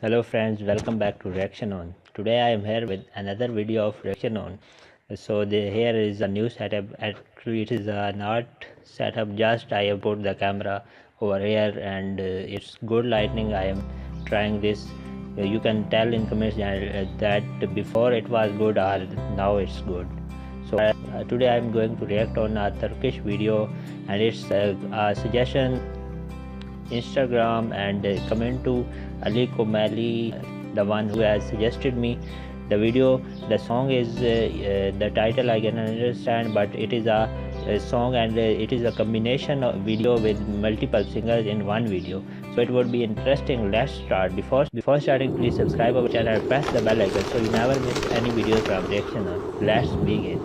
Hello friends, welcome back to reactionon. Today I am here with another video of reactionon. So here is a new setup. Actually it is an art setup. Just I have put the camera over here and it's good lighting. I am trying this. You can tell in comments that before it was good or now it's good. So today I am going to react on a Turkish video, and it's a suggestion Instagram and comment to Ali Komali, the one who has suggested me the video. The song is the title I can understand, but it is a song and it is a combination of video with multiple singers in one video, so it would be interesting. Let's start. Before starting, please subscribe our channel and press the bell icon so you never miss any videos from reactionon. Let's begin.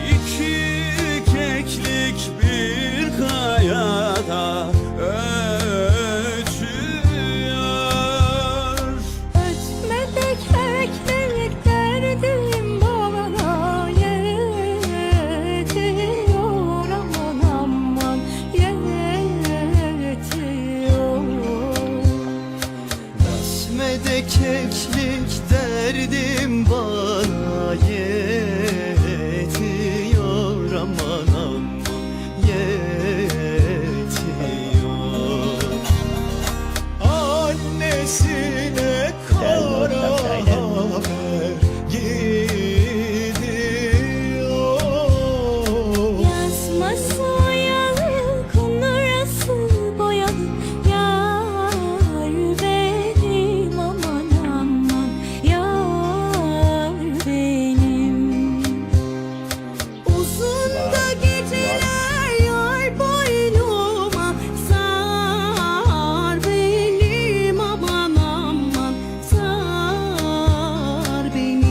İki keklik bir kayada ötüyor. Ötmede keklik derdim bana yetiyor, aman aman yetiyor. Ötmede keklik derdim bana yetiyor, aman aman yetiyor. Annesine kara haber gidiyor. Yazması oyalı, konurası boyalı, yar benim, aman aman yar benim. Uzun da geceler yar boynuma sar benim, aman aman sar benim.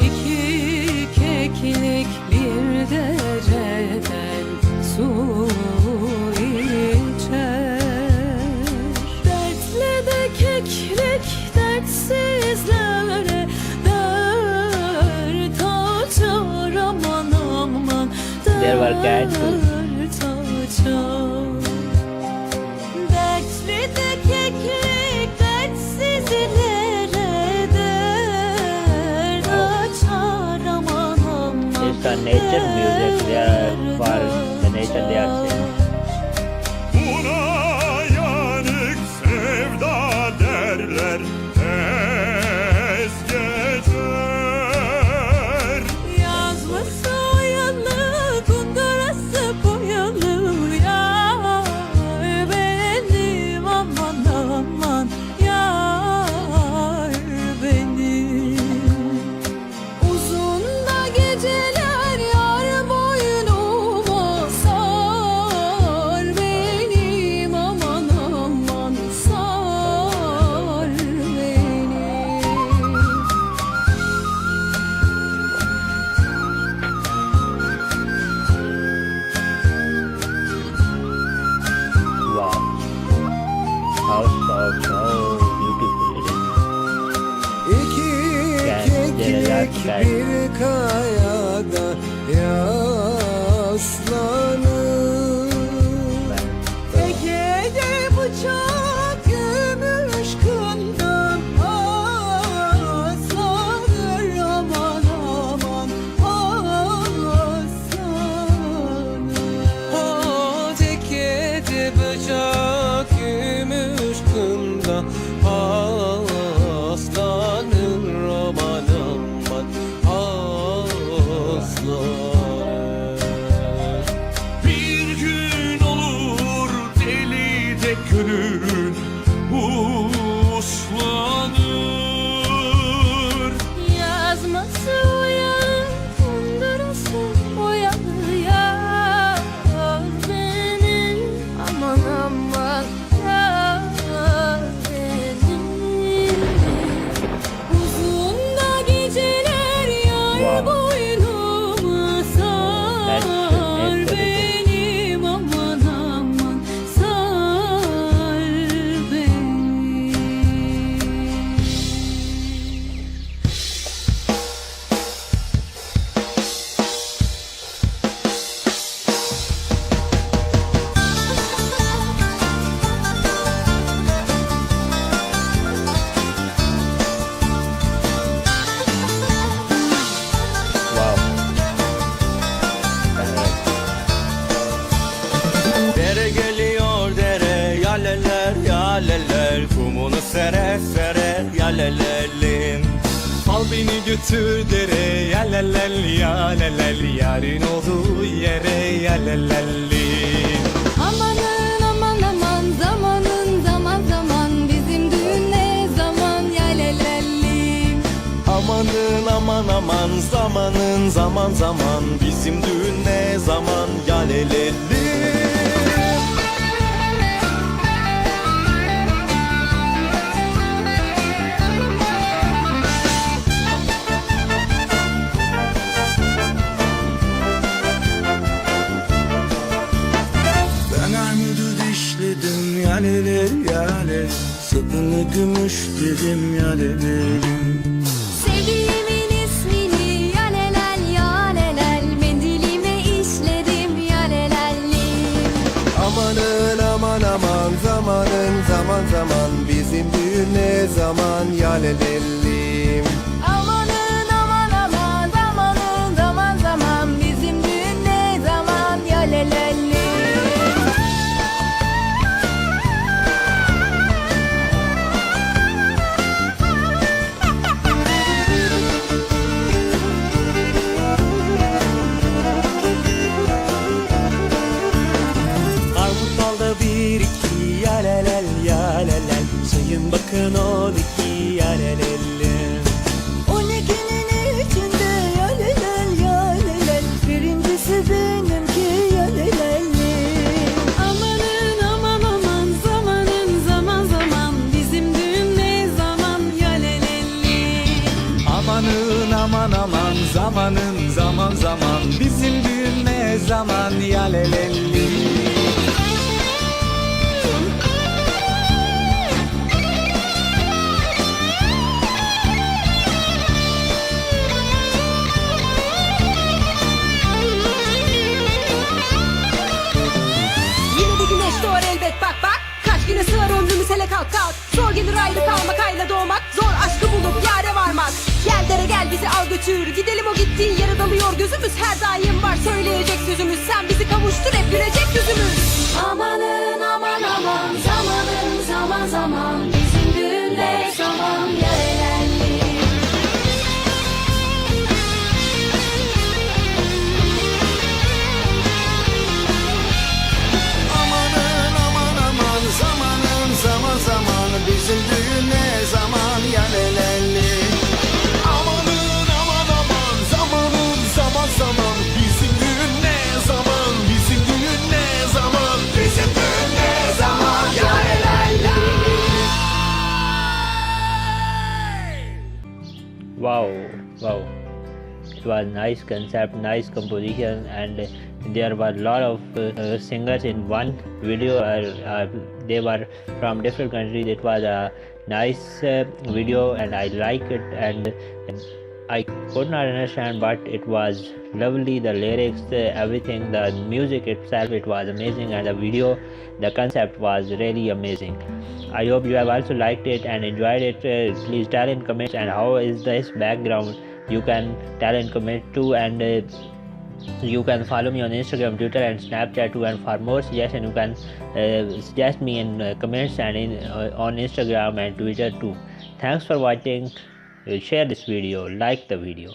İki keklik bir dereden su içer. Dertle de keklik dertsizlere dert açar, aman aman There were cats too. dert açar. Dertli de keklik dertsizlere dert açar, aman aman. It's a nature music. They are for the nature they are singing. Buna yanık sevda derler, tez geçer. Yazması oyalı, kundurası boyalı, yar benim, aman aman yar benim. Uzun da geceler yar boynuma sar benim, aman aman sar benim. Wow, how soft, how beautiful it is. İki Gel, keklik gel. bir kayada yaslanır. Tekede bıçak gümüş kından aslanır, aman aman aslanır. O tekede bıçak gümüş kından aslanır, aman aman aslanır. Bir gün olur deli de gönül uslanır. sere sere yalelelim. Al beni götür dere yalelel yalelel, yarın olduğu yere yalelelim. Amanın aman aman zamanın zaman zaman bizim düğün ne zaman yalelellim. Amanın aman aman zamanın zaman zaman bizim düğün ne zaman yalelelim. Ben armudu dişledim yalelel yalel, sapını gümüşledim yalelelim. Sevdiğimin ismini yalelel yalelel, mendilime işledim yalelellim. Amanın aman aman zamanın zaman zaman bizim düğün ne zaman yalelelim. Amanın aman aman zamanın zaman zaman bizim düğün ne zaman yalelellim. Armut dalda bir iki yalelel yalelel, sayın bakın 12 yalelelim. 12'nin içinde yalelel yalelel, birincisi benimki yalelellim. Amanın aman aman zamanın zaman zaman bizim düğün ne zaman yalelellim. Amanın aman aman zamanın zaman zaman bizim düğün ne zaman yalelelim. Yine bir güneş doğar elbet bak bak. Kaç güne sığar ömrümüz hele kalk kalk. Zor gelir ayrı kalmak ayrı doğmak. Zor aşkı bulup yâre varmak. Gel dere gel bizi al götür. Gidelim o gittiğin yere dalıyor gözümüz. Her daim var söyleyecek sözümüz. Sen bizi kavuştur hep gülecek yüzümüz. Amanın aman aman zamanın zaman zaman bizim düğün ne zaman yalelellim. Amanın aman aman zamanın zaman zaman bizim düğün ne zaman yalelelim. Amanın aman aman zamanın zaman zaman bizim düğün ne zaman, bizim düğün ne zaman, bizim düğün ne zaman yalelelim. Wow, wow, it was nice concept, nice composition, and there were a lot of singers in one video. They were from different countries. It was a nice video and I like it, and I could not understand, but it was lovely. The lyrics, everything, the music itself, it was amazing, and the video, the concept was really amazing. I hope you have also liked it and enjoyed it. Please tell in comments, and how is this background, you can tell in comment too, and you can follow me on Instagram, Twitter and Snapchat too, and for more suggestions you can suggest me in comments and on Instagram and Twitter too. Thanks for watching. Share this video, like the video.